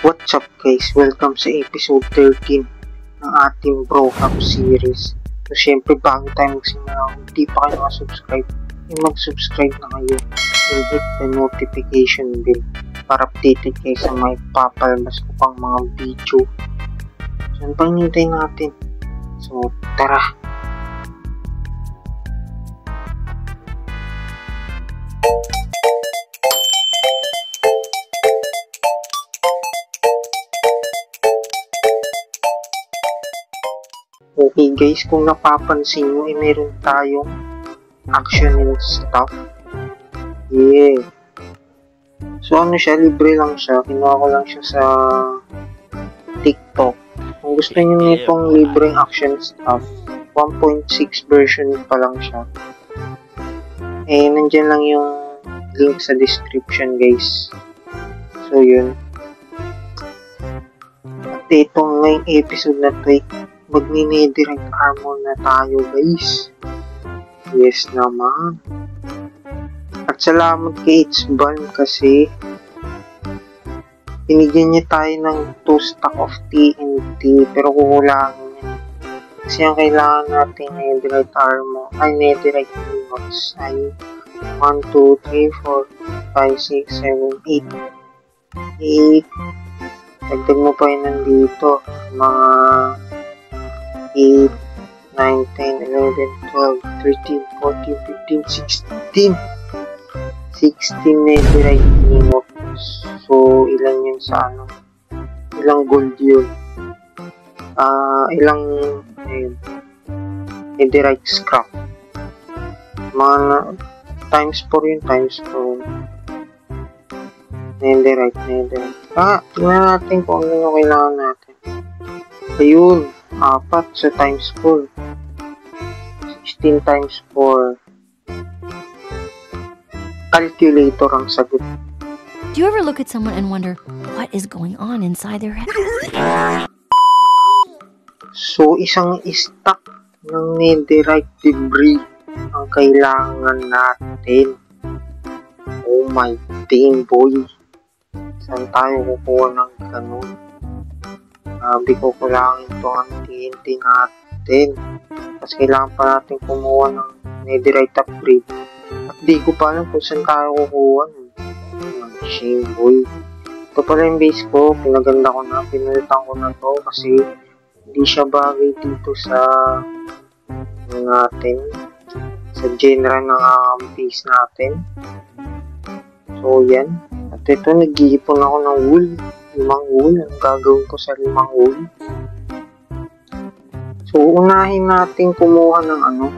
What's up guys? Welcome sa episode 13 ng ating Bro Hub series. So syempre bago tayo magsimula, kung hindi pa kayo nakasubscribe, mag-subscribe na kayo and hit the notification bell para updated kayo sa may papalabas ko pang mga video. So ano pang hinihintay natin? So tara! Okay guys, kung napapansin nyo, meron tayong action and stuff. Yeah. So ano siya, libre lang siya. Kinuha ko lang siya sa TikTok. Kung gusto nyo nitong libreng action stuff, 1.6 version pa lang siya. Nandyan lang yung link sa description guys. So yun. At itong ngayong episode na to, magni-netherite armor na tayo guys. Yes naman. At salamat kay Itzban kasi binigyan niya tayo ng 2 stack of TNT pero kukulangin niya. Kasi ang kailangan natin netherite armor ay netherite ingots ay 1, 2, 3, 4, 5, 6, 7, 8. Dagdag mo pa yun nandito mga 8, 9, 10, 11, 12, 13, 14, 15, 16. 16 netherite ingots. So, ilan yun sa ano? Ilang gold yun? Ilang netherite scrap. Mga times 4 yun, times 4. Netherite. Tingnan natin kung ano yung kailangan natin. Ayun. 4 sa times 4. 16 times 4. Calculator ang sagot. Do you ever look at someone and wonder what is going on inside their head? So, isang stack ng netherite debris ang kailangan natin. Oh my damn boy. Saan tayo kukuha ng ganun? Sabi ko kulangin ito ang TNT natin. Tapos kailangan pa natin kumuha ng netherite upgrade. At di ko pa alam kung saan tayo kukuha. Shame boy. Ito pala yung base ko. Pinaganda ko na. Pinalitan ko na to kasi hindi siya bagay dito sa natin. Sa genre ng base natin. So yan. At ito nag-iipon ako ng wool. 5 wool. Ang gagawin ko sa 5 wool. So, unahin natin kumuha ng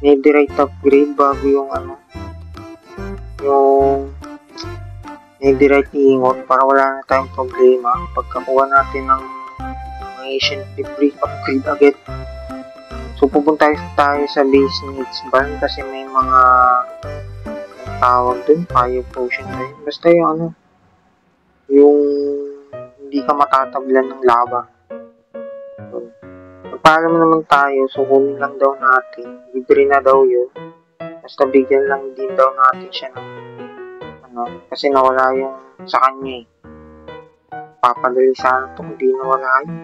netherite upgrade bago yung yung netherite ingot para wala na tayong problema. Pagkakuha natin ng ancient debris upgrade agad. So, pupunta tayo sa base ni Itzban kasi may mga tawag dun, fire potion tayo. Basta yung yung hindi ka matatablan ng lava. So, pagpaalam naman tayo, so kunin lang daw natin. Libre na daw yun. Basta bigyan lang din daw natin siya ng kasi nawala yung sa kanya eh. Papadali sana ito kung di nawala yun.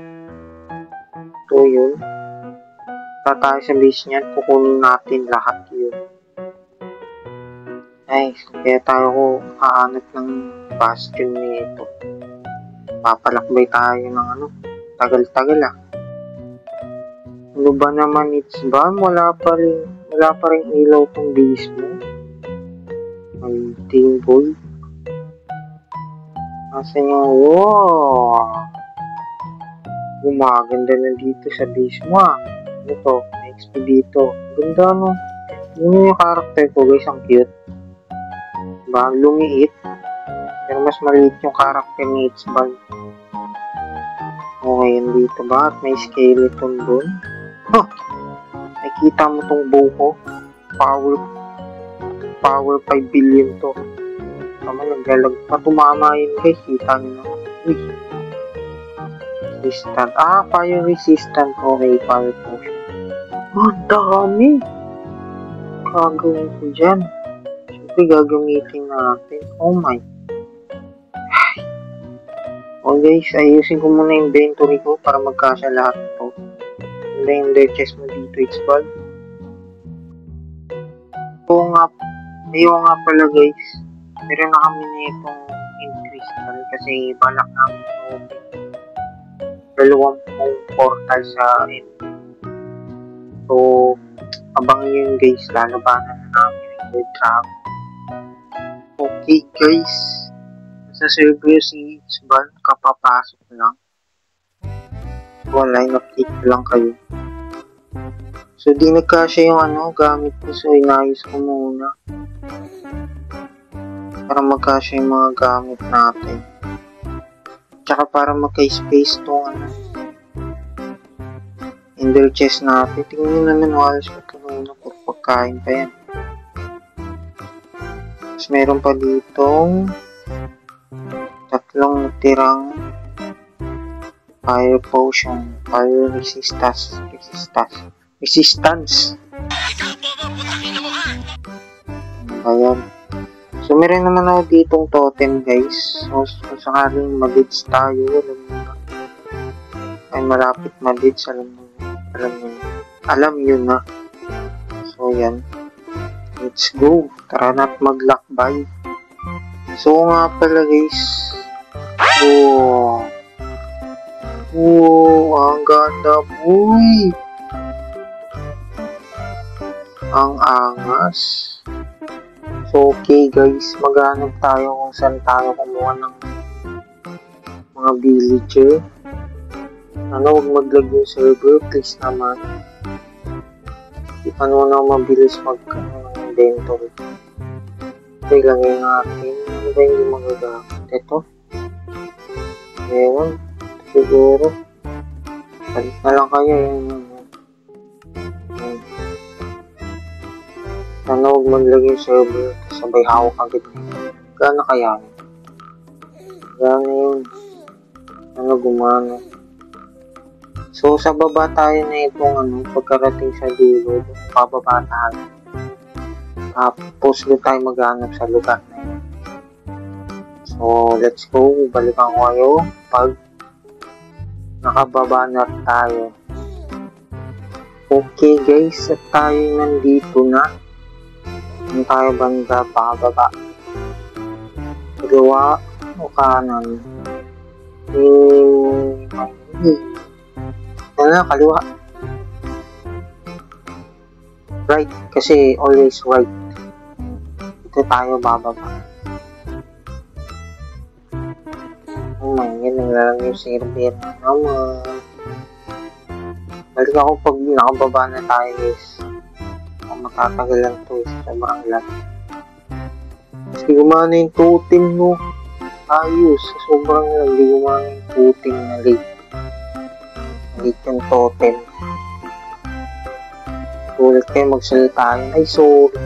So yun. Tayo sa base niyan, kukunin natin lahat yun. Nice. Kaya tayo aanat ng bastion nito. Papalakbay tayo ng tagal-tagal ah. Ano ba naman Itzban? Wala pa rin ilaw tong base mo. Ay, team boy. Asan yung gumaganda na dito sa base mo ah. Ano to? May XP dito. Ganda no? Yun yung character ko guys, ang cute. Diba? Lumiit. Pero mas maliit yung character ni Itzban. Okay, yan dito ba? At may skeleton dun. Huh! Nakikita mo tong bow ko. Power 5 billion to. Tama, naglalag pa. Tumama yun guys. Kita nyo na. Uy. Resistant. Fire resistant. Okay, fire potion. Dami. Gagawin ko dyan. Siyempre gagamitin natin. Oh my. O guys, ayusin ko muna yung inventory ko para magkasya lahat to. Ano ba yung chest mo dito, Xbal? Ayaw nga pala guys. Meron na kami na itong crystal kasi balak namin yung dalawang portal sa end. So, abang yun guys, lalabanan na namin yung dragon. Okay guys, sa server si Xbal, kapapasok lang. Line of cake lang kayo. So, di nagkasya yung gamit ko. So, inayos ko muna. Para magkasya yung mga gamit natin. Tsaka para magka-space tong ender chest natin. Tingnan nyo naman, walas ko kanina. Puro pagkain pa yan. Tapos meron pa ditong tatlong tirang fire potion, fire resistance. Ayan. So, meron naman ako ditong totem, guys. So, kung sakaling madids tayo, ay malapit madids, alam nyo na. So, yan. Let's go. Tara na't mag-lockbuy. So, nga pala, guys. Ang ganda, boy. Ang angas. So, okay guys, maghanap tayo kung saan tayo kumuha ng mga villager. Huwag maglag yung server, please naman. Di pa naman ako mabilis mag-inventory. Okay, lagay natin. Ano ba yung magagamit? Ito? Ewan. Siguro. Palit na lang kaya yung sana huwag maglagay yung server sabay hawak agad. Gana kaya yun? Gana yun. Gumana. So sa baba tayo na itong pagkarating sa dulo. Pababa tayo. Tapos doon tayo maghanap sa lugar na yun. So let's go. Balikan ko kayo pag nakababa na tayo. Okay guys, at tayo nandito na. Kung tayo banda, pababa. Gawa o kanan. Kaliwa. Right, kasi always right. Ito tayo bababa. Oh my God, naglalang yung server naman. Balik ako pag nakababa na tayo guys. Matatagal lang to, sobrang lag. Kasi gumana yung totem, no? Ayos, sobrang lag. Di gumana yung totem na late. Late yung totem. Ulit kayo magsalita yun. Ay, sorry.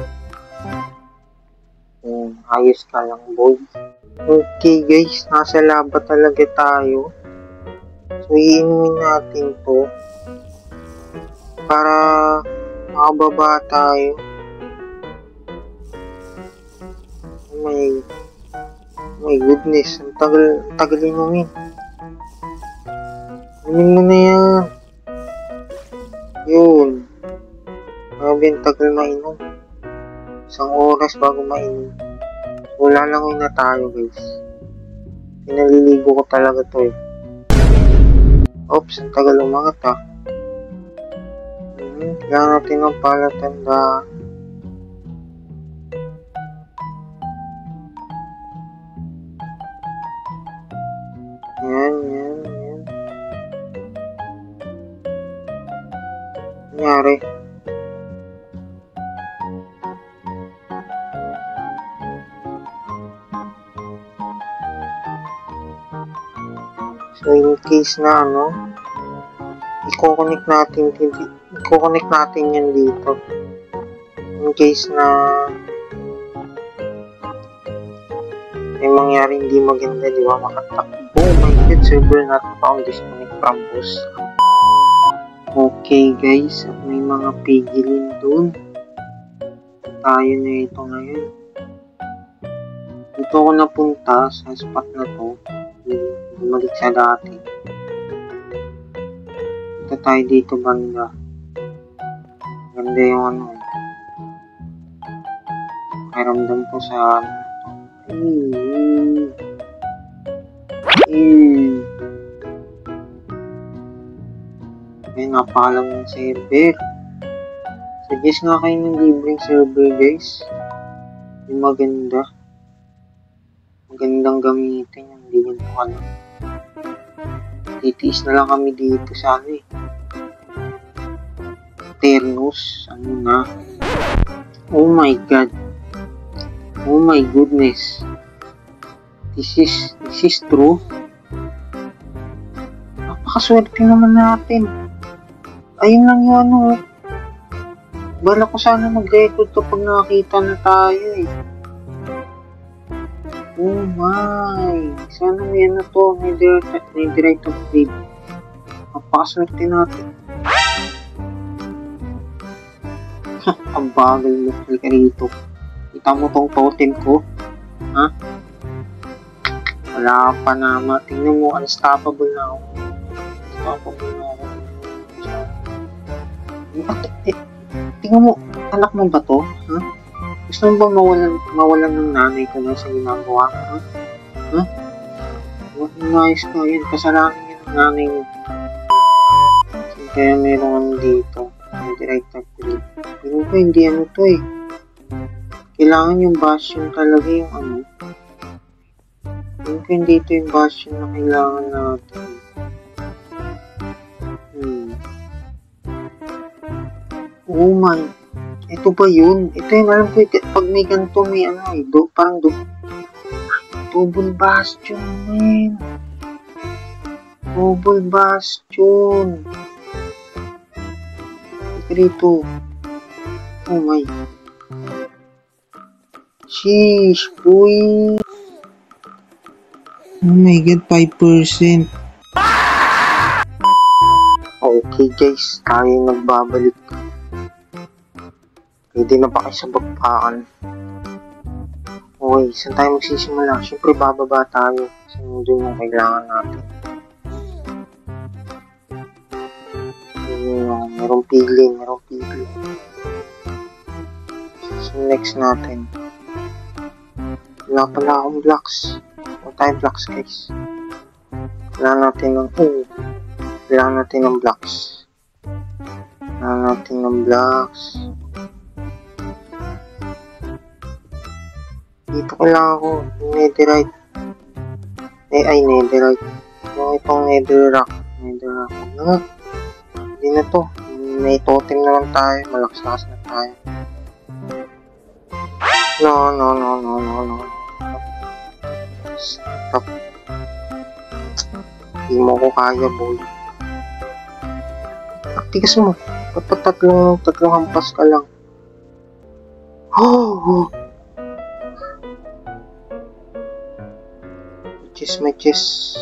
Ayos ka lang, boy. Okay, guys. Nasa laba talaga tayo. So, iinumin natin to. Para makababa tayo. Oh my goodness. Ang tagal inumin. Inumin mo na yan. Yun. Grabe ang tagal mainom. Isang oras bago mainom. Wala lang na tayo guys. Pinaliligo ko talaga to eh. Oops, ang tagal umangat ah. Kailangan natin ng palatandaan. Yan. Nangyari. So, in case na i-connect natin yan dito. In case na may mangyari hindi maganda, di ba, makatakbo. Oh my God, server not found, disconnect from host. Okay guys, at may mga pigilin dun. Tayo na ito ngayon. Dito ako napunta sa spot na to. bumalik sa dati. Punta tayo dito banda. Ganda yung ano. Pakiramdam ko sa ano. Ay, napakalam ng server. Suggest nga kayo ng libreng server, guys. Yung maganda. Magandang gamitin. Hindi nyo po alam. Titiis na lang kami dito sa ano eh. Ternus. Ano na. Oh my God. Oh my goodness. This is true. Napakaswerte naman natin. Ayun lang yung ano. Bala ko sana mag-record kapag nakakita na tayo eh. Oh my. Sana may ano to. May direct upgrade. Napakaswerte natin. Ang bagal mo ka rito. Kita mo tong totem ko? Ha? Wala pa naman. Tingnan mo, unstoppable na ako. Unstoppable na ako. Tingnan mo, anak mo ba to? Ha? Gusto mo ba mawalan ng nanay ko na sa ginagawa? Ha? Ha? Huwag nangayos ka yun. Kasalanan yun ng nanay mo. Kaya meron ano dito. May direct upgrade. Tingnan ko, hindi ano to eh. Kailangan yung bastion talaga yung ano. Tingnan ko, hindi ito yung bastion na kailangan natin. Oh my. Ito ba yun? Ito yung alam ko, pag may ganito may ano eh, parang double bastion, man. Double bastion. Ito rito. Oh my. Sheesh, boy. Oh my God, 5%. Okay guys, tayo nagbabalik. Pwede na ba kayo sa bagpakan? Okay, saan tayo magsisimula? Siyempre bababa tayo. Kasi doon yung kailangan natin. Merong pili. So next natin. Wala pala akong blocks. Wala tayong blocks guys. Kailangan natin ng blocks. Dito kailangan ko netherite. Netherite. Yung itong netherrack. Hindi na to. May totem na lang tayo. Malakas na tayo. No. Stop. Hindi mo ko kaya, boy. Tigas mo. Dapat tatlong hampas ka lang. Oh! May chest.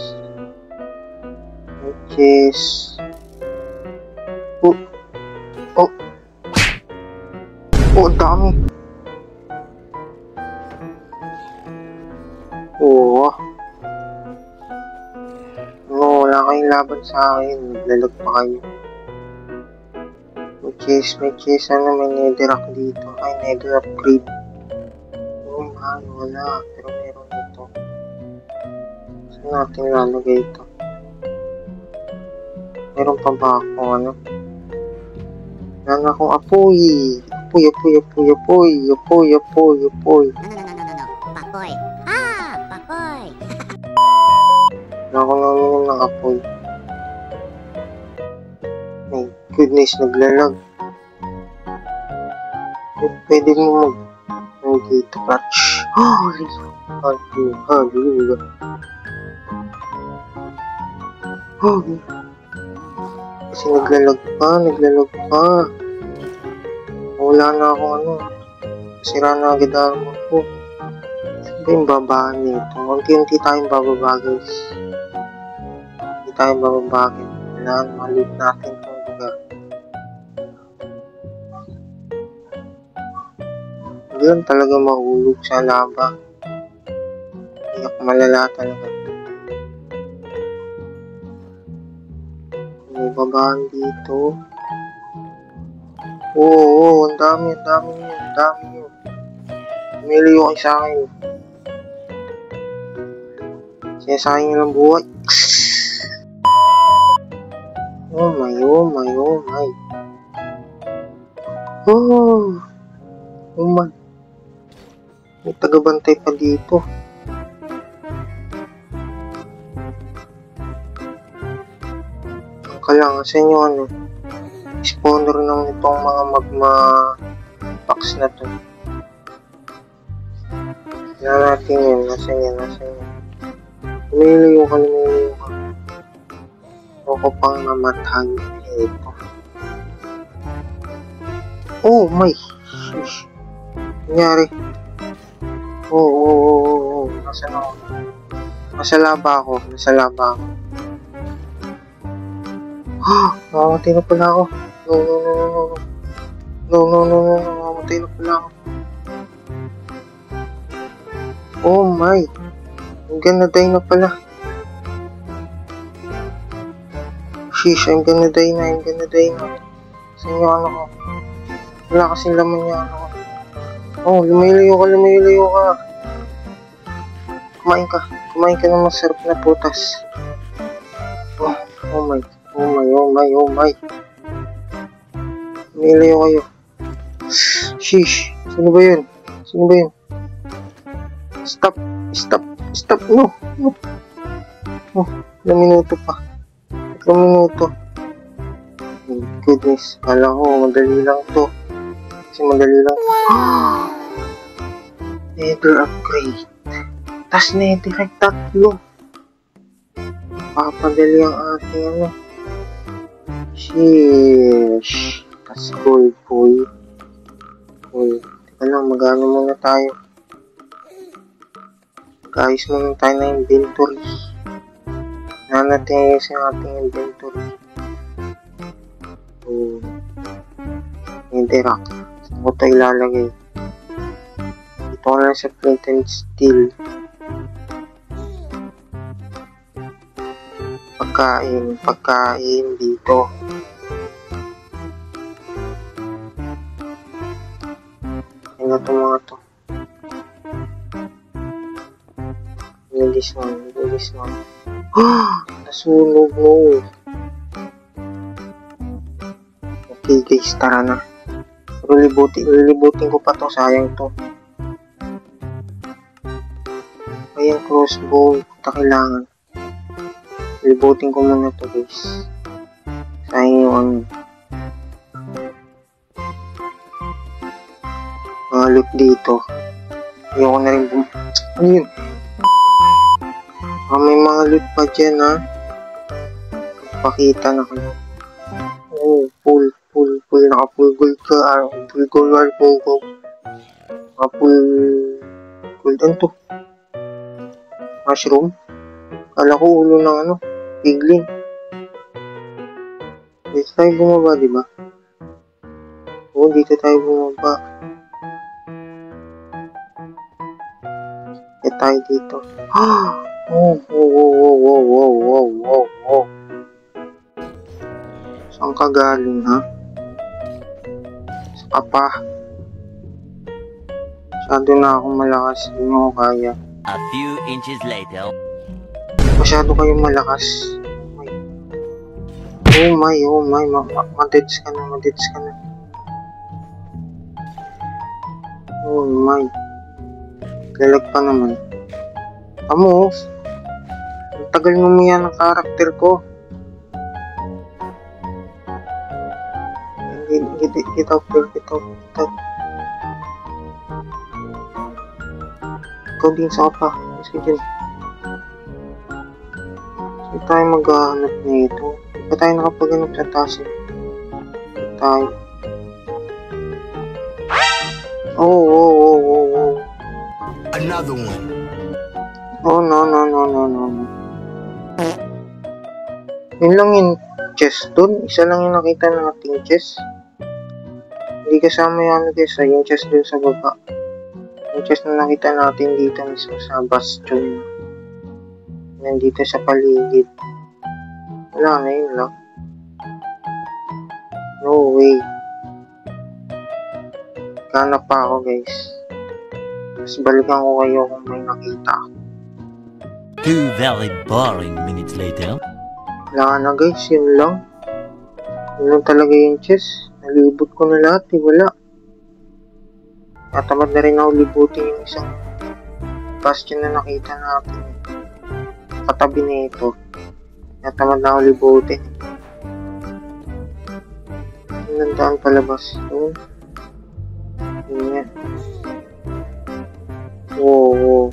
Oh, dami. Oh. No, wala kayong laban sa akin. Naglalag pa kayo. May chest. Ano, may netherrack dito. Ay, nether upgrade. Oh man, wala. Pero meron ito. Saan natin lalagay ito? Meron pa ba ako, ano? Meron akong apoy. Apoy. No. Pakoy. Pakoy. Wala akong naminom ng apoy. My goodness, naglalag. Pwede mo dito clutch. Hallelujah. Kasi naglalag pa. Wala na akong ano. Sira na agad ako. Saan ba yung babaan nito? Unti-unti tayong bababa, guys. Hindi tayo bababa. Kailangan malit natin itong lugar. Doon talaga mahulog sa lava. Iyak malala talaga. may babaan dito. Oo, ang dami yun. Pumili yung isa akin. Sinasayang nilang buhay. Oh my. Oh my. May tagabantay pa dito. Kaya nga sa inyo spawner ng itong mga magma packs na to. Tignan natin yun. Nasa yan. Lumilayo ka. Ako pang namatay. Ito. Oh my. Shish. Nangyari. Oo. Nasaan ako? Nasa laba ako. Mamamatay na pala ako. No. Mamamatay na pala ako. Oh my. I'm gonna die na pala. Sheesh, I'm gonna die na. Sa inyo ko. Wala kasing laman niya Oh, lumilayo ka. Kumain ka ng masarap na putas. Oh my. Lumilayo kayo. Sheesh, sino ba yun? Stop. No. Oh, ilang minuto pa. 3 minuto. Oh, goodness. Kala ko, madali lang to. Wow! Nether upgrade. Tas netherite 3. Papadali ang ating Sheesh. Tas gold boy. Teka lang, magano muna tayo. Guys, muna tayo na inventory. Natin yung ating inventory. Netherrack. Saan ko ito ilalagay? Dito ko lang sa flint and steel. Pagkain dito. Ano ito mga to? This one. Nasunog mo. Okay guys, tara na. Lilibutin ko pa to, sayang to. Ayan, crossbow. Ito kailangan. Lilibutin ko muna to guys. Sayang yung loot dito. Ayoko na rin ano yun? May mga loot pa dyan pakita na kayo. Oh, full naka-full gold ka. Full gold. Naka-full gold. Ano to? Mushroom? Kala ko ulo ng piglin. Dito tayo bumaba, diba? Oo, dito tayo bumaba. Kaya tayo dito. Wow. Saan ka galing, ha? Saka pa. Masyado na akong malakas. Hindi mo kaya. A few inches later. Masyado kayong malakas. Oh my. Madits ka na. Oh my. Lalag pa naman. Amo, ang tagal mo yan ang karakter ko. Get out. Ikaw din sa pa. Sige dyan. Saan tayo maghahanap na ito? Hindi pa tayo nakapaghanap sa taas. Tayo. Oh. Another one. Oh, no. Yun lang yung chest dun. Isa lang yung nakita nating chest. Hindi kasama yung guys. Yung chest dun sa baba. Yung chest na nakita natin dito mismo sa bastion. Nandito sa paligid. Wala na yun lang. No way. Ganap pa ako guys. Tapos balikan ko kayo kung may nakita ako. 2 very boring minutes later. Wala na guys, yun lang. Yun lang talaga yung chest. Nalibot ko na lahat, wala. Natamad na rin ako libutin yung isang bastion na nakita natin. Katabi na ito. Natamad na ako libutin. Yun ang daan palabas. Yun. Yun yan. Wow.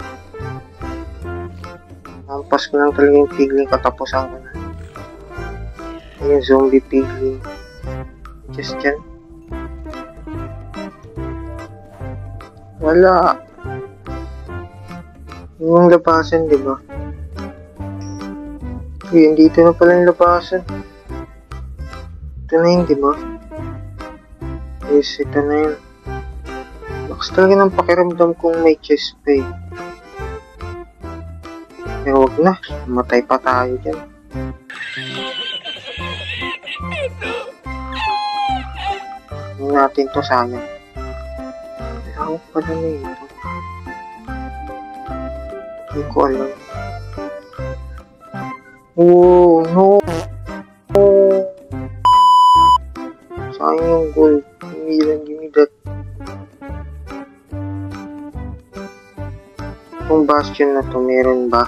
Nampas ko lang talaga yung pigling, katapusan ko na. Yung zombie pigling. Just yan. Wala. Yung labasan, di ba? Yun, dito na pala yung labasan. Ito na yun, di ba? Yes, ito na yun. Lakas talaga ng pakiramdam kung may chest pa eh. Pero wag na, matay pa tayo dyan. Hindi natin to, sayang. Ako pala na ito. Hindi ko alam. Oh, no! Oh. Sayang yung gold. Give me that. Itong bastion na to, meron ba?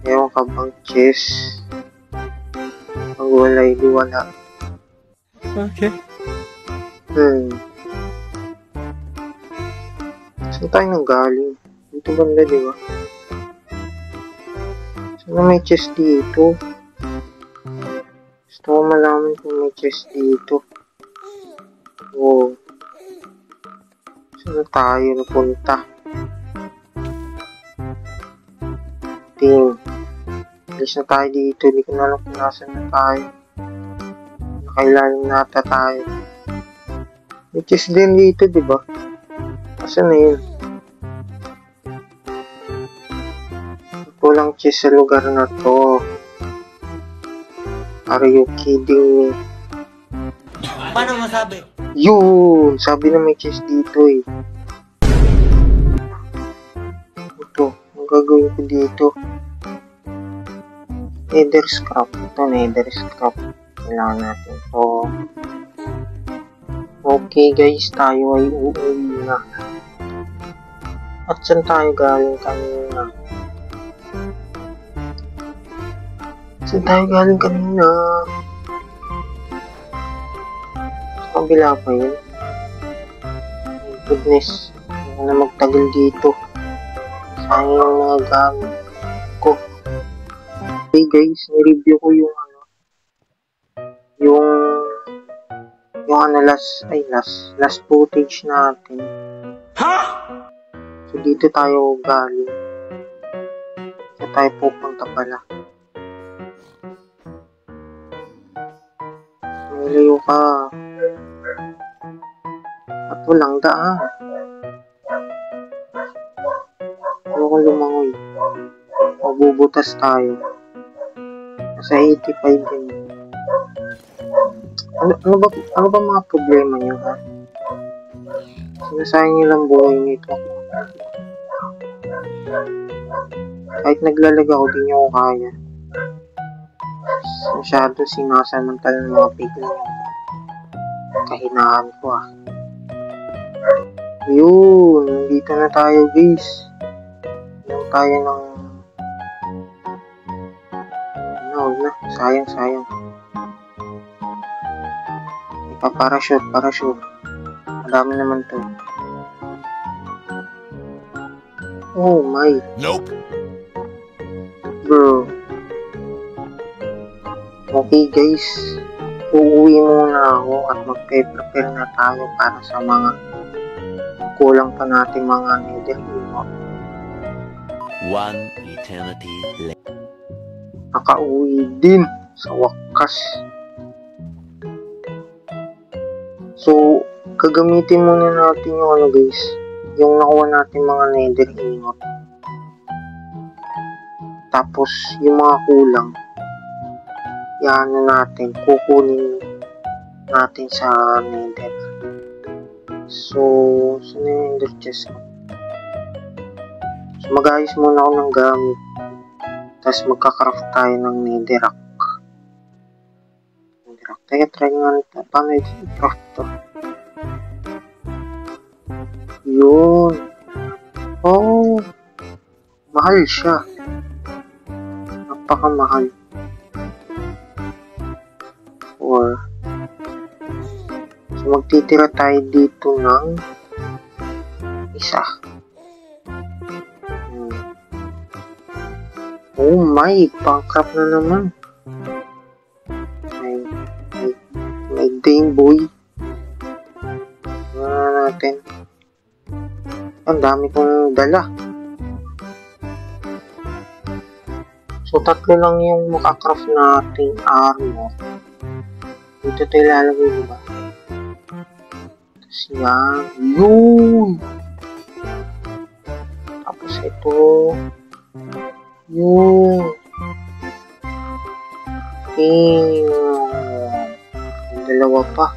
Meron ka bang chest? Pag wala, hindi wala. Okay. Saan tayo nang galing? Dito banda, di ba? Saan may chest dito? Gusto ko malaman kung may chest dito. Wow. Saan tayo napunta? Ting. Alis na tayo dito. Hindi ko na alam kung nasan na tayo. Nakailalim nata tayo. May chest din dito, di ba? Asan na yun? Walang chest sa lugar na to. Are you kidding me? Paano masabi? Yun! Sabi na may chest dito eh. Ito. Ang gagawin ko dito. Nether scrap. Ito, nether scrap. Kailangan natin ito. Okay guys, tayo ay uuwi na. At saan tayo galing kanina? Saan tayo galing kanina? Sa kabila pa yun? My goodness. Hindi na magtagal dito. Sayang yung mga gamit ko. Okay guys, nireview ko yung last footage natin. So dito tayo galing. Dito tayo pupunta pala. Malayo ka. At walang daan. Ayoko lumangoy. Mabubutas tayo. Nasa 85 din. Ano ba mga problema nyo, ha? Sinasayang nyo lang buhay nito. Kahit naglalag ako, di nyo ako kaya. Masyado sinasamantala ng mga pigling yung kahinaan ko, ah. Yun, nandito na tayo, guys. Nandito tayo ng... Huwag na. Sayang. Parachute. Madami naman to. Oh my. Nope. Bro. Okay guys. Uuwi muna ako at magpe-prepare na tayo para sa mga kulang pa natin mga nether ingot. 1 eternity later. Nakauwi din sa wakas. So, gagamitin muna natin yung guys, yung nakuha natin mga nether ingot. Tapos, yung mga kulang, yan na natin, kukunin natin sa nether. So, saan na yung ender chest ko? So, mag-ayos muna ako ng gamit. Tapos magka-craft tayo ng netherrack. Teka, try nga natin. Paano ito i-craft to? Yun. Oh, mahal siya. Napakamahal. So, magtitira tayo dito ng isa. Oh my, pang-craft na naman. May Game Boy. Natin. Ang dami kong dala. So, 3 lang yung makakraft nating armor. Dito tayo lalagay, diba? Tapos yan. Yun! Tapos ito. Yun. Okay. Yung dalawa pa.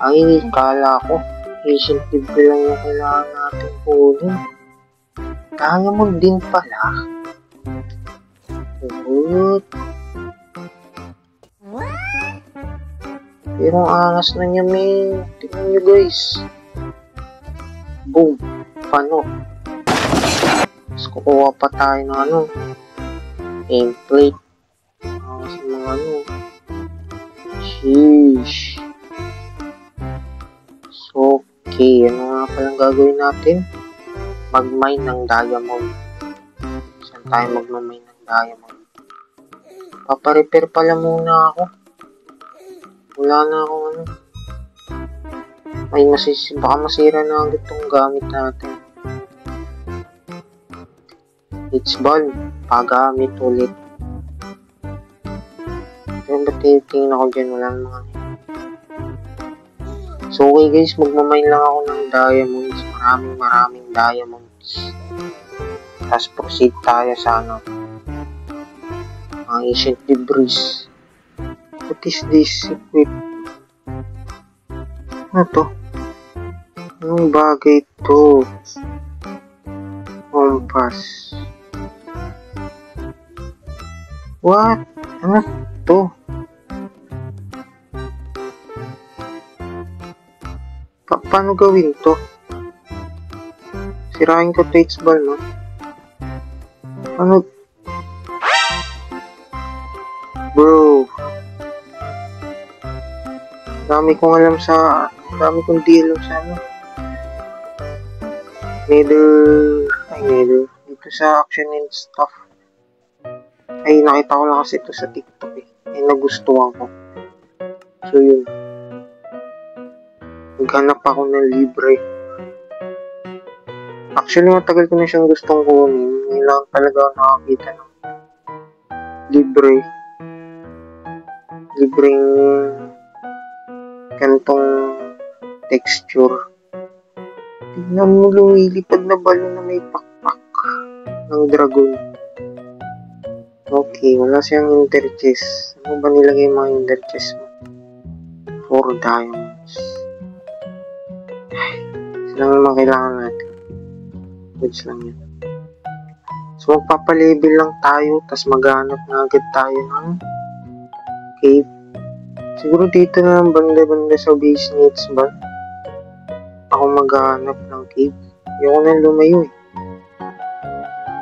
Ay, kala ko. Ancient Libre lang yung kailangan natin kunin. Diamond din pala. Good. Pero ang angas na niya, may. Tingnan nyo guys. Boom. Paano? Tapos kukuha pa tayo ng ano. Nameplate. Angas ng mga ano. Sheesh. So, okay. Ano nga palang gagawin natin? Mag-mine ng diamond. Saan tayo mag-mine ng diamond? Paparepair pala muna ako. Wala na akong ano. Ay, baka masira na agad itong gamit natin. It's ball. Pagamit ulit. Pero ba't tinitingin ako dyan? Wala naman. So, okay guys, magmamine lang ako ng diamonds. Maraming diamonds. Tapos proceed tayo sa ano. Mga ancient debris. What is this equip? Ano to? Anong bagay to? Compass. What? Ano to? Paano gawin to? Sirain ko to ball, no? Ano? Bro. Dami kong di alam sa ano. Nether. Dito sa action and stuff. Ay, nakita ko lang kasi ito sa TikTok eh. Ay, nagustuhan ko. So, yun. Naghanap ako ng libre. Actually, matagal ko na siyang gustong kunin. Ngayon lang talaga ako nakakita ng libreng kantong texture. Tignan mo, lumilipad na balon na may pakpak ng dragon. Okay, wala siyang ender chest. Ano ba nilagay mga ender chest mo? 4 diamonds. Sila naman kailangan natin. Goods lang yun. So, magpapalabel lang tayo, tas maghanap na agad tayo ng cave. Siguro dito na lang banda-banda sa base needs ba? Ako maghanap ng cave. Ayoko na lumayo eh.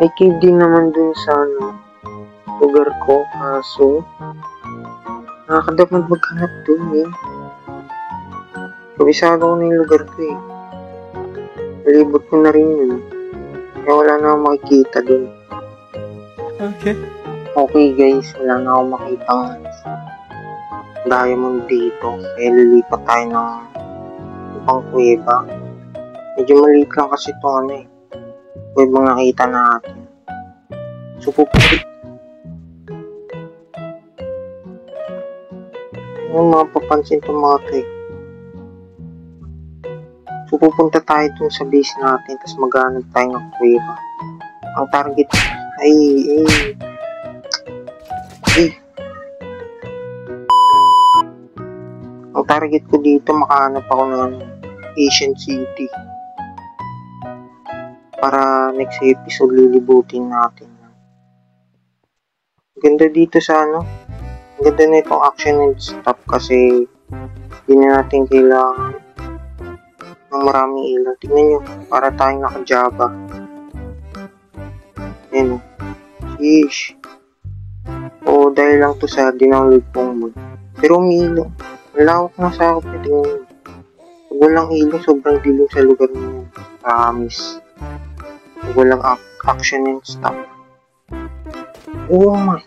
May cave din naman dun sa ano, lugar ko. So, nakakadamag maghanap dun eh. Kabisado ko na yung lugar ko eh. Palibot ko na rin yun. Kaya wala na akong makikita dun. Okay guys, wala na akong makitang diamond dito. Kaya lilipat tayo ng ibang kuweba. Medyo maliit lang kasi ito ano eh. Kuwebang nakita natin. So pupunta. Yung mga papansin itong mga ito eh. So pupunta tayo dun sa base natin. Tapos maghanap tayo ng kuweba. Ang target ay target ko dito, makahanap ako ng Ancient City. Para next episode lilibutin natin. Ganda dito sa ano. Ganda na itong action and stop kasi hindi na natin kailangan ng maraming ilaw. Tignan nyo, para tayong naka-Java. Ayan o. Sheesh. O dahil lang to sa dinownload pong mod. Pero umiilaw. Malawak na sa ako. Tignan nyo. Pag walang ilaw, sobrang dilim sa lugar nyo. Promise. Pag walang action and stop. Oh my.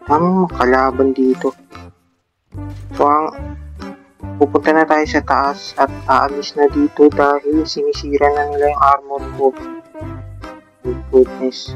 Daming makalaban dito. So, pupunta na tayo sa taas at aalis na dito dahil sinisira na nila yung armor ko. Oh goodness.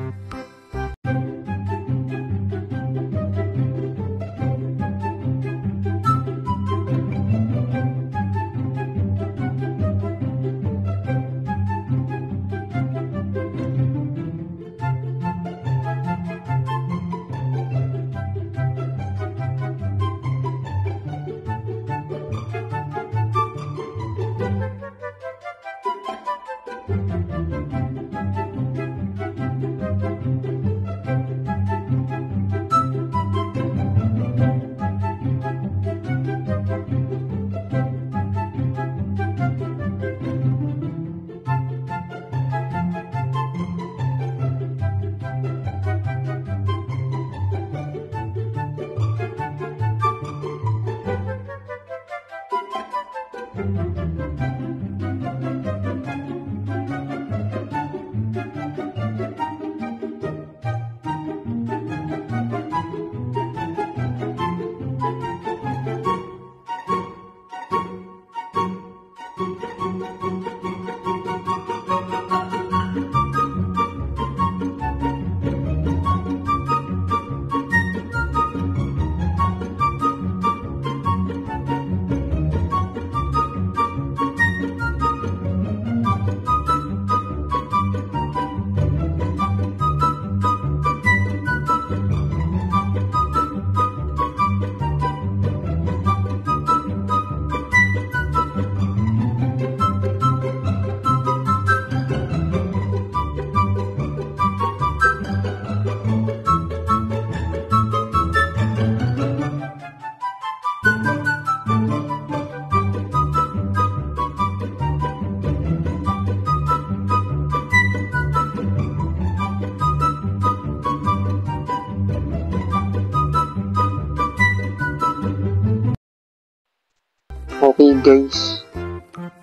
Okay guys,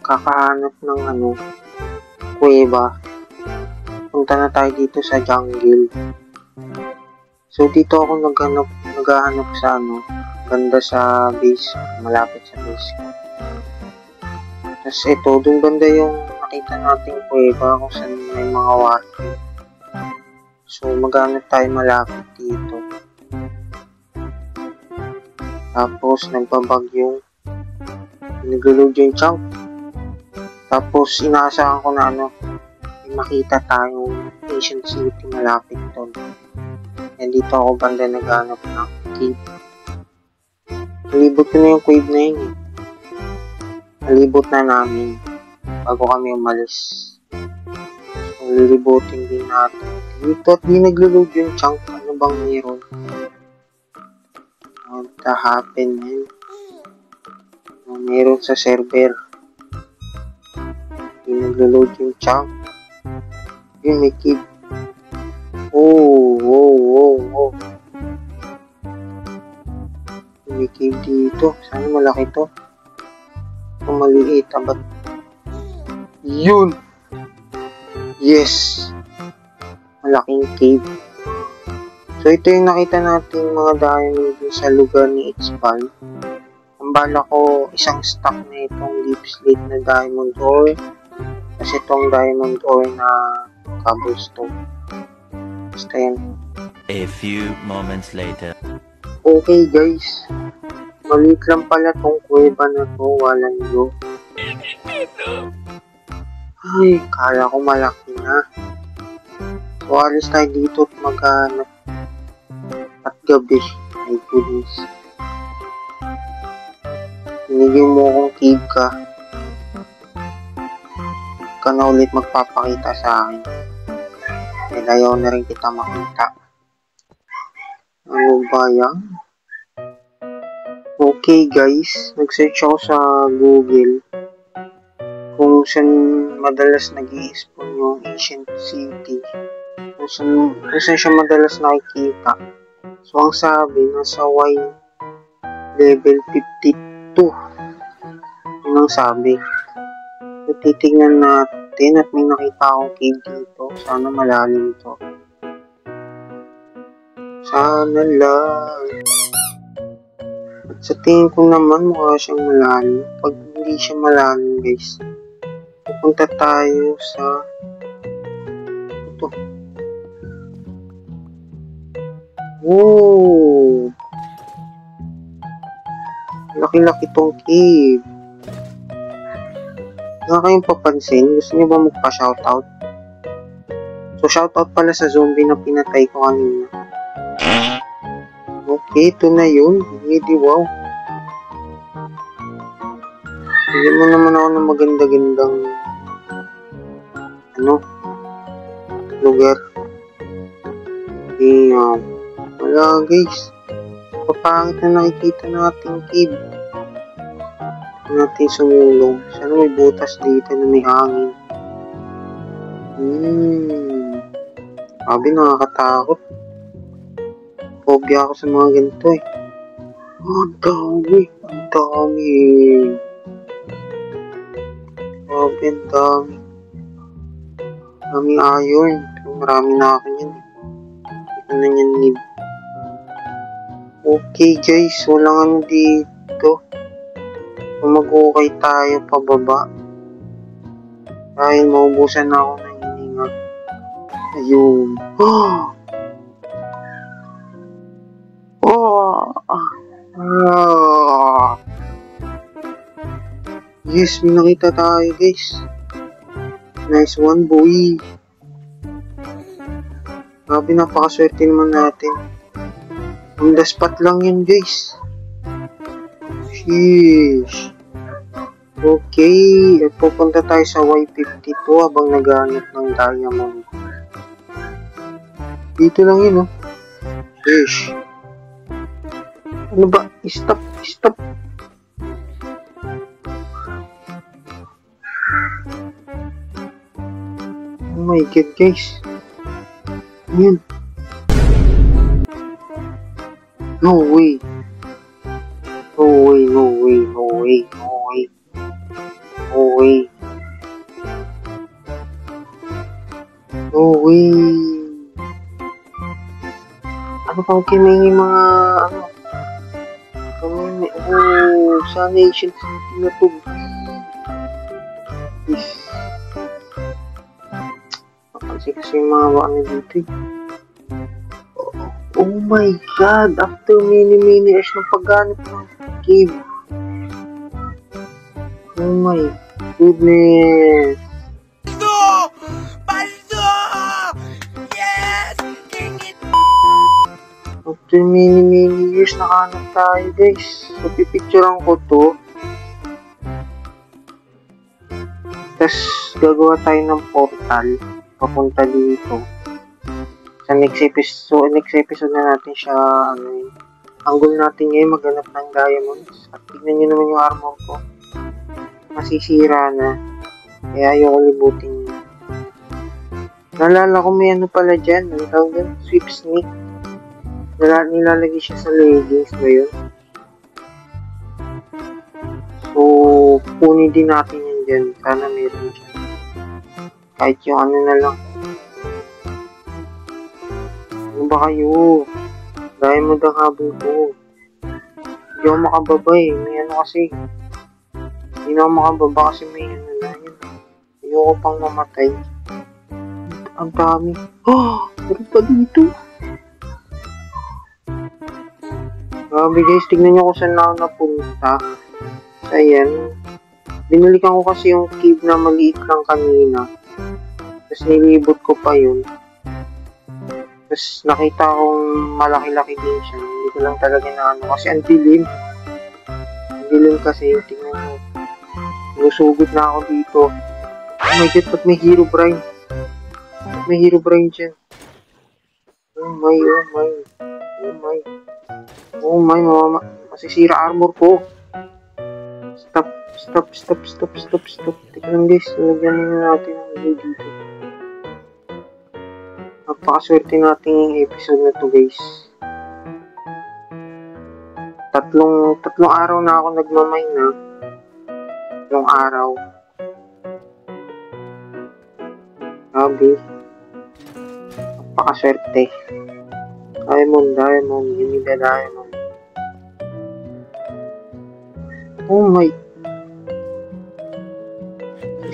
kakahanap ng kuweba. Punta na tayo dito sa jungle. So dito ako naghahanap sa banda sa base, malapit sa base ko. Tapos ito, dun banda yung nakita nating kuweba kung saan may mga water. So maghanap tayo malapit dito. Tapos nagbabag yung nag-load yung chunk. Tapos inaasahan ko na may makita tayong Ancient City malapit doon. And dito ako banda naghanap ng cave. Nalibot ko na yung cave na yun eh. Nalibot na namin bago kami umalis. So lilibutin din natin. Dito at di nag-load yung chunk. Ano bang meron? What the happen man? Meron sa server. Hindi naglo-load yung chunk. Yun, may kid. Oh. May kid dito. Sana malaki to. Kung maliit, ba't? Yun! Yes! Malaking cave. So, ito yung nakita natin mga diamond sa lugar ni X-Ball. Ang bala ko, isang stack na itong deep slate na diamond ore. Kasi itong diamond ore na cobblestone. Basta yan. A few moments later. Okay guys. Maliit lang pala itong kuweba na to. Walang go. Ay, kala ko malaki na. So, alis tayo dito at maghanap. At gabi. My goodness. Binigyan mo akong cave ka. Ka na ulit magpapakita sa akin. Dahil ayaw na rin kita makita. Ano ba yan? Okay guys, nag-search ako sa Google kung saan madalas nag-i-spawn yung ancient city. Kung saan siya madalas nakikita. So ang sabi, nasa Y level 52. Yun ang sabi. So titignan natin at may nakita akong cave dito. Sana malalim to. Sana lang. At sa tingin ko naman mukha siyang malalim. Pag hindi siya malalim guys, pupunta tayo sa ito. Whoa! Laki-laki tong cave. Wala kayong papansin? Gusto niyo ba magpa-shoutout? So shoutout pala sa zombie na pinatay ko kanina. Okay, ito na yun. Hindi, wow. Bigyan mo naman ako ng maganda-gandang lugar. Ayan. Wala guys. Papangit na nakikita natin cave. Natin sumulong. Sana may butas dito na may hangin. Sabi, nakakatakot. Phobia ako sa mga ganito eh. Ang dami. Ang dami. Grabe, ang dami. Dami iron. Marami na akin yan. Ito na yan need. Okay guys, walang ano dito. Mag-okay tayo pababa. Dahil maubusan na ako ng hininga. Ayun. Yes, may nakita tayo guys. Nice one boy. Grabe, napakaswerte naman natin. On the spot lang yun guys. Sheesh. Okay, pupunta tayo sa Y52 habang naghanap ng diamond. Dito lang yun oh. Sheesh. Ano ba? Stop. Oh my god guys. Yun. No way. Ano pa okay may mga sa nation city na to. Kasi yung mga ano dito eh. Oh my god, after many years ng pagganap ng cave. Oh my goodness. Yes! King it! After many years nakahanap tayo guys. So pipicturean ko to. Tapos gagawa tayo ng portal papunta dito. Sa next episode na natin siya, ang goal natin ngayon maghanap ng diamonds. At tignan nyo naman yung armor ko. Masisira na. Kaya ayoko libutin nyo. Nalala ko may ano pala dyan. Ang tawag dyan? Sweep sneak. Nilalagay siya sa leggings ba yun? So, kunin din natin yan dyan. Sana meron dyan. Kahit yung ano na lang. Ano ba kayo? Diamond ang habol ko. Hindi ako makababa eh. May ano kasi. Hindi na ako makababa kasi may ano na yun. Ayoko pang mamatay. Ang dami. Meron pa dito. Grabe guys, tignan nyo kung saan na ako napunta. Ayan. Binalikan ko kasi yung cave na maliit lang kanina. Tapos nilibot ko pa yun. Tapos nakita kong malaki-laki din siya. Hindi ko lang talaga na ano. Kasi ang dilim. Ang dilim kasi, tingnan mo. Sinusugod na ako dito. Oh my god, ba't may hero brain? Ba't may hero brain dyan? Oh my, oh my. Oh my. Oh my, mama. Masisira armor ko. Stop, stop, stop, stop, stop, stop. Teka lang guys, lagyan na natin ang video dito. Napakaswerte natin yung episode na to guys. Tatlong araw na ako nagmamine na. Tatlong araw. Sabi. Napakaswerte. Diamond. Give me the diamond. Oh my.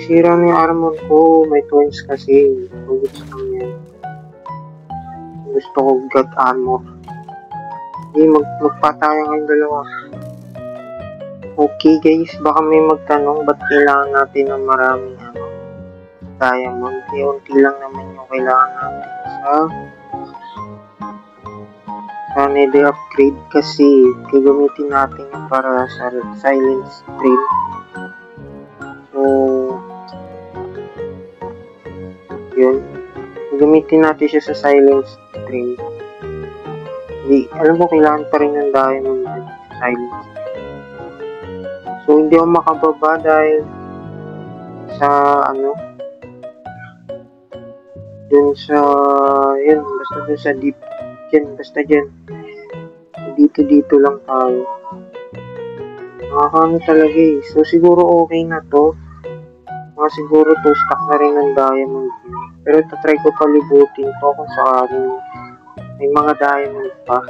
Sira na yung armor ko. May twins kasi. Gusto ko yan. Gusto ko god armor. Hindi, magpatayan kayong dalawa. Okay guys, baka may magtanong ba't kailangan natin ng maraming diamond. Unti lang naman yung kailangan natin sa nether upgrade kasi gagamitin natin yung para sa silent stream. So, yun. Gagamitin natin siya sa silent stream. Hindi, alam mo, kailangan pa rin ng diamond sa silent stream. So, hindi ako makababa dahil sa dun sa, yun, basta dun sa deep, basta dyan. Dito lang tayo. Nakakano talaga eh. So, siguro okay na to. Siguro 2 stack na rin ng diamond. Pero tatry ko palibutin to kung sakaling may mga diamond pa.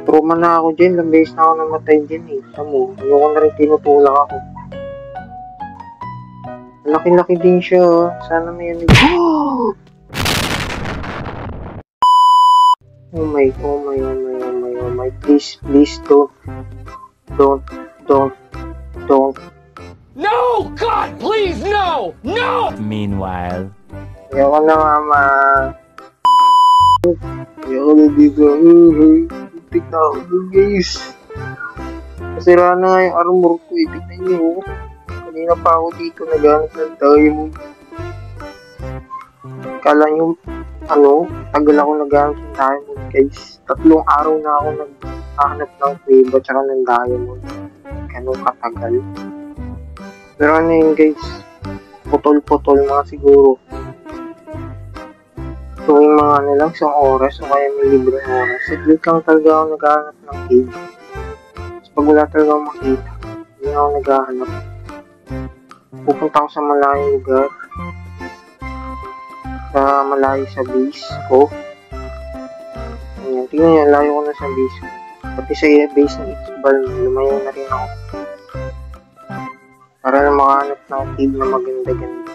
Trauma na ako dyan. Ilang beses na ako namatay dyan eh. Tamo, ayoko na rin tinutulak ako. Laki-laki din siya. Sana may Oh my. Please don't. No! God, please, no! No! Meanwhile. Ayoko na, mama. Ayoko na dito. Tignan ako dun, guys. Masira na nga yung armor ko. Tignan nyo. Kanina pa ako dito naghanap ng diamond. Kala nyo, tagal ako naghanap ng diamond, guys. 3 araw na ako naghanap ng Quavo tsaka ng diamond. Ganun katagal. Pero yun, guys. Putol-putol na siguro. Tuwing mga lang, isang oras o kaya may libreng oras. Saglit lang talaga ako naghahanap ng cave. Tapos pag wala talaga ako makita, hindi ako naghahanap. Pupunta ako sa malayong lugar. Malayo sa base ko. Ayan, tingnan nyo, layo ko na sa base ko. Pati sa base ng Itzbal, lumayo na rin ako. Para na makahanap ng cave na maganda-ganda.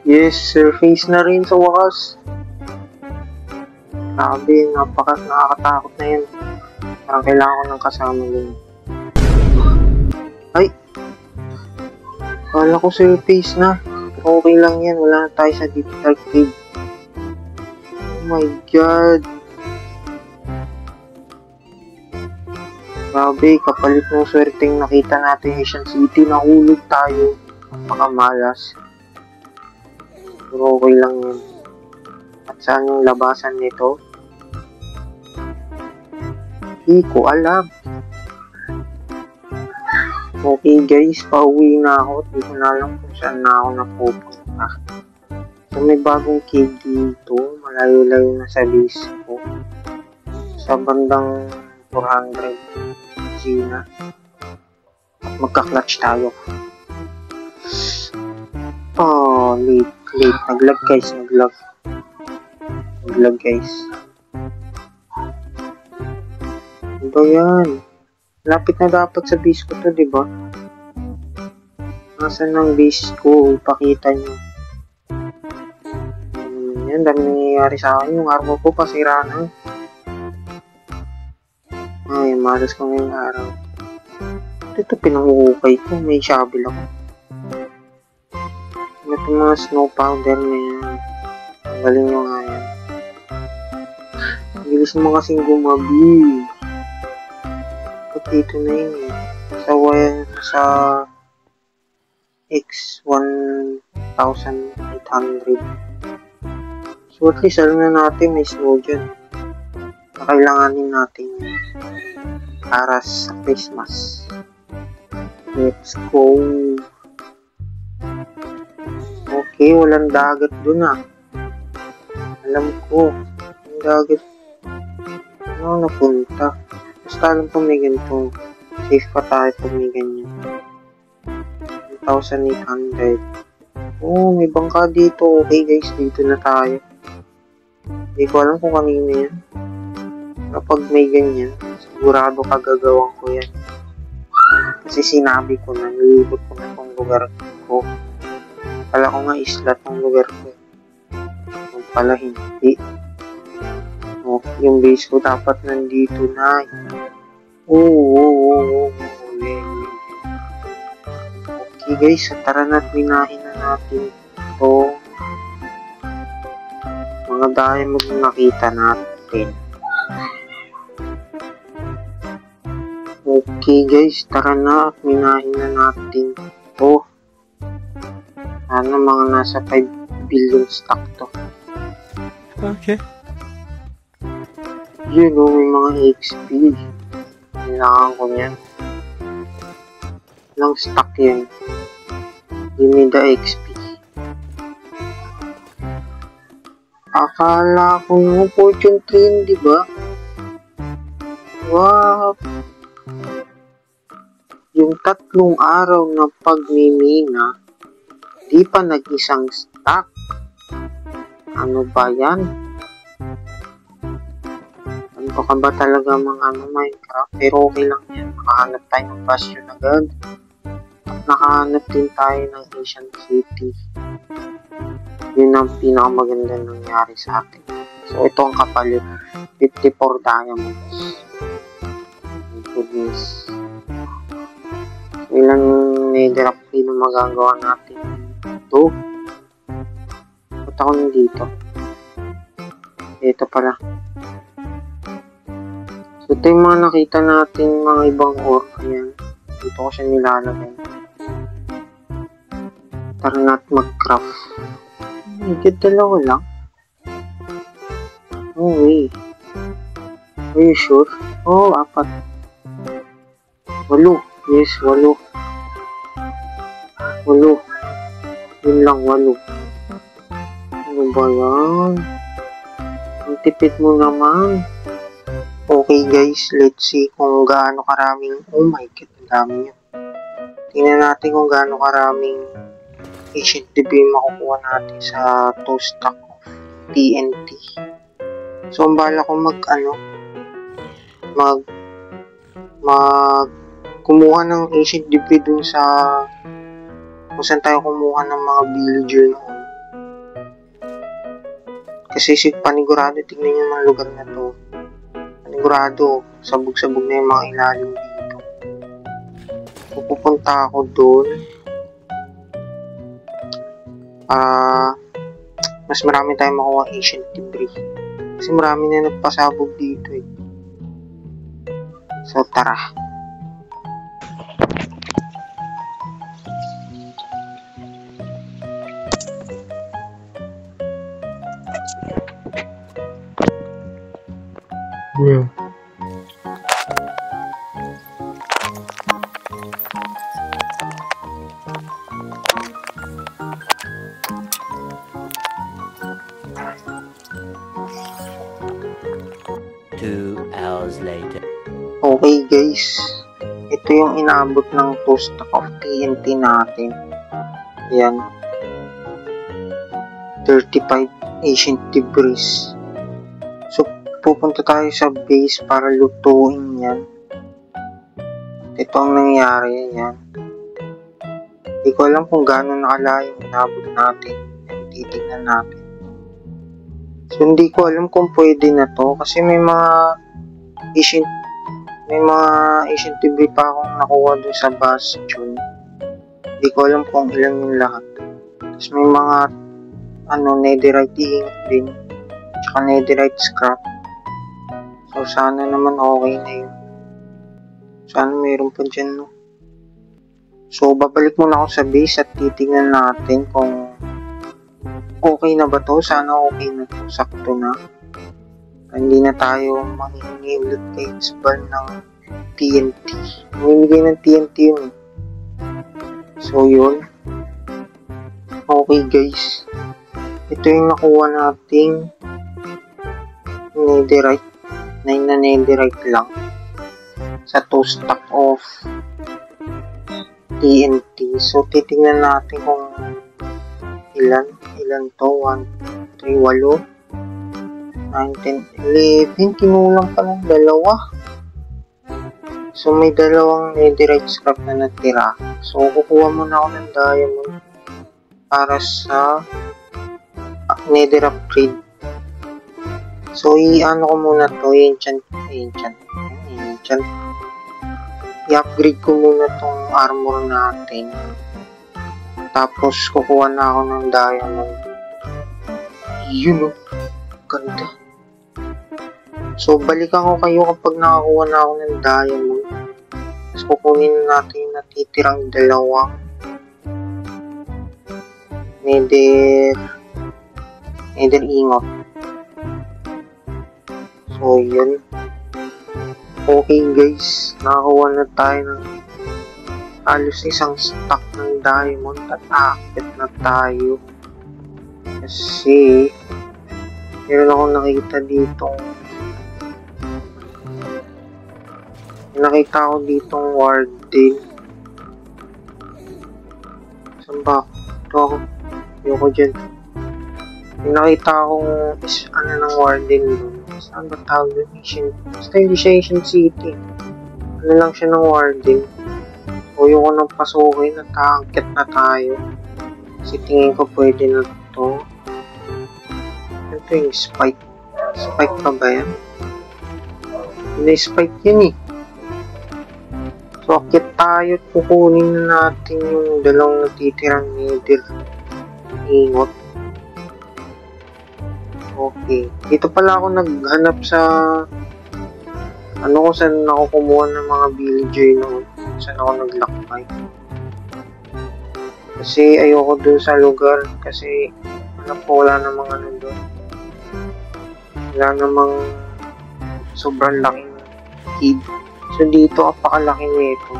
Yes, surface na rin sa wakas. Grabe, nakakatakot na yun. Parang kailangan ko ng kasama yun. Ay! Kala ko surface na. Okay lang yan, wala na tayo sa deep dark cave. Oh my god. Grabe, kapalit ng swerteng nakita natin Asian City, nahulog tayo. Napakamalas. Pero okay lang yan. At saan yung labasan nito? Hindi ko alam. Okay guys, pauwi na ako. Hindi ko na alam kung saan na ako napupunta. So may bagong cave dito. Malayo-layo na sa base ko. Sa bandang 400 Gina. At magka-clutch tayo. Oh, late. Naglag guys, naglag guys. Ano ba yan? Lapit na dapat sa base ko to, diba? Nasaan ang base ko? Ipakita nyo. Yan, dami nangyayari sa akin. Yung armor ko pasira na. Ay, malas ko ngayong araw. Ito pinangukay ko. May shovel ako. Ito mga snow powder na yan. Galing nyo nga yan. Bilis mo kasing gumabi. dapat dito na yun eh. Sa X1800. So at least alam na natin may snow dyan. Kailanganin natin yun para sa Christmas. Let's go. Okay, walang dagat dun ah. Alam ko, yung dagat. Ano napunta? Basta alam ko may ganito. Safe pa tayo pag may ganyan. 1,800. Oh, may bangka dito. Okay guys, dito na tayo. Hindi ko alam kung kanina yan. Kapag may ganyan, sigurado kagagawan ko yan. Kasi sinabi ko na, nilibot ko na itong lugar ko. Kala ko nga isla tong lugar ko. Yung pala hindi. Oh, yung base ko dapat nandito na. Oo. Okay guys, tara na't minahin na natin ito. Mga diamond na nakita natin. Okay guys, tara na at minahin na natin ito. Sana mga nasa 5 billion stock to. Okay. Yun o, may mga XP. Kailangan ko niyan. Lang stock yan. Give me the XP. Akala ko yung fortune 3, di ba? Wow! Yung 3 araw na pagmimina, di pa nag-isang stock. Ano ba yan? Ano ka ba talaga mga Minecraft? Pero okay lang yan. Nakahanap tayo ng bastion agad. At nakahanap din tayo ng Ancient City. Yun ang pinakamaganda nangyari sa atin. So ito ang kapalit. 54 diamonds. My goodness. So, ilang nether upgrade na magagawa natin? Ito. Ba't ako nandito? Ito pala. So ito yung mga nakita natin mga ibang ore. Ayan. Dito ko siya nilalagay. Tara natin mag-craft. Higit dalawa lang. No way. Are you sure? Oh, 4. 8. Yes, 8. 8. Yun lang, 8. Ano ba yan? Ang tipid mo naman. Okay guys, let's see kung gaano karaming... Oh my god, ang dami nyo. Tingnan natin kung gaano karaming ancient debris makukuha natin sa 2 stack of TNT. So, ang bala ko kumuha ng ancient debris dun sa kung saan tayo kumuha ng mga villager noon. Kasi si panigurado, tignan nyo ng lugar na to. Panigurado, sabog-sabog na yung mga ilalim dito. Pupunta ako doon. Mas marami tayong makuha ancient debris. Kasi marami na nagpasabog dito eh. So tara. Yeah. Later. Okay guys, ito yung inaabot ng 2 stack of TNT natin. Yan, 35 ancient debris. So pupunta tayo sa base para lutuin yan. Ito ang nangyari. Yan, hindi ko alam kung gaano nakalayo yung inabot natin. Titignan natin. So hindi ko alam kung pwede na to kasi may mga ancient debris pa akong nakuha dun sa bastion. Hindi ko alam kung ilan yung lahat. Tapos may mga netherite ink din, tsaka netherite scrap. So sana naman okay na yun. Sana mayroon pa dyan, no? So, babalik muna ako sa base at titingnan natin kung okay na ba to. Sana okay na to. Sakto na. Hindi na tayo manghihingi ulit kay Isbal ng TNT. Mamimigay ng TNT yun. So, yun. Okay, guys. Ito yung nakuha nating netherite. 9 na netherite lang. Sa 2 stack of TNT. So, titingnan natin kung ilan to. 1, 3, 8, 9, 10, 11. Kinulang pa ng dalawa. So, may dalawang netherite scrap na natira. So, kukuha muna ako ng diamond para sa nether upgrade. So, i-ano ko muna to. Enchant. I-upgrade ko muna tong armor natin. Tapos, kukuha na ako ng diamond. Yun, oh. Ganda. So, balikan ko kayo kapag nakakuha na ako ng diamond. Tapos, kukunin natin yung natitirang dalawang nether ingot. So, yun. Okay, guys. Nakakuha na tayo ng halos isang stack ng diamond at aakit na tayo. Kasi, meron akong nakita ditong ditong warden. Saan ba? Ito ako. Ayoko dyan. May nakita akong ng warden doon. Saan ba tawag doon? Basta hindi siya Asian City. Ano lang siya ng warden. O yung ko nang pasukin at aangkit na tayo. Kasi tingin ko pwede na to. Ito yung spike. Spike pa ba yan? Hindi spike yun eh. So, akit tayo at kukunin na natin yung dalawang natitirang nether ingot. Okay. Dito pala ako naghanap sa kung saan ako kumuha ng mga villager noon. Saan ako naglakbay. Kasi ayoko dun sa lugar. Kasi wala namang doon. Wala namang sobrang laking cave. So dito, apakalaki nito.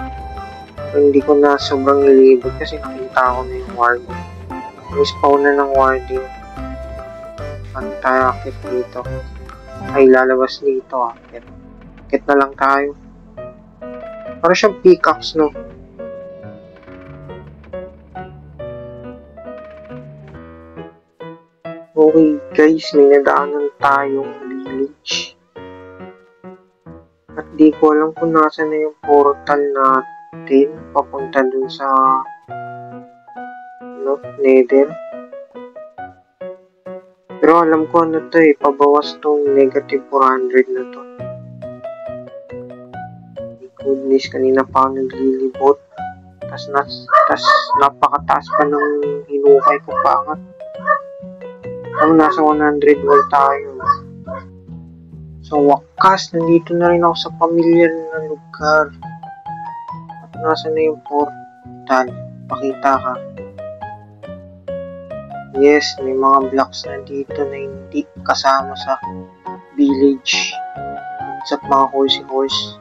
So, hindi ko na sobrang nilibot kasi nakita ko na yung warden. May spawn na ng warden. Anti-akit dito. Ay, lalabas dito. Akit. Akit na lang tayo. Para siyang pickaxe, no? Okay, guys. May nadaanan tayong village. At di ko alam kung nasa na yung portal natin papunta dun sa nether. Pero alam ko ano to eh, pabawas tong negative 400 na to. Goodness, kanina pa ako naglilibot. Tas napakataas pa ng hinukay ko pangat. Nasa 100 wall tayo. Sa wakas, nandito na rin ako sa familiar na lugar. At nasa na yung portal? Pakita ka. Yes, may mga blocks na dito na hindi kasama sa village. At mga horse.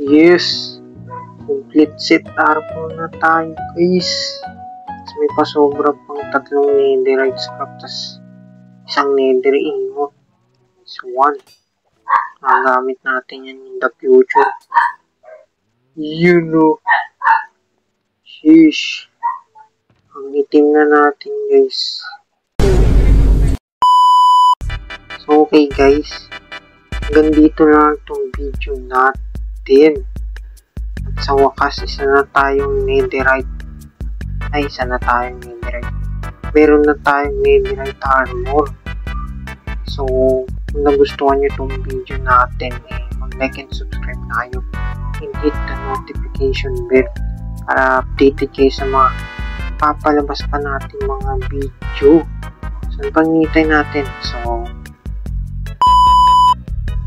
Yes, complete set armor na tayo guys. Tapos may pasobra pang 3 netherite scrap, tas isang nether ingot. is 1. Nagamit natin yan in the future. You know. Sheesh. Ang itim na natin, guys. So, okay, guys. Hanggang dito na lang itong video natin. At sa wakas, isa na tayong netherite. Meron na tayong netherite armor. So, kung nagustuhan nyo itong video natin, mag-like and subscribe na kayo. And hit the notification bell para updated kayo sa mga papalabas pa natin mga video. So, pangitay natin. So,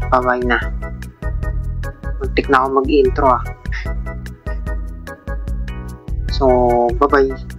bye-bye na. Muntik na ako mag-intro. So, bye-bye.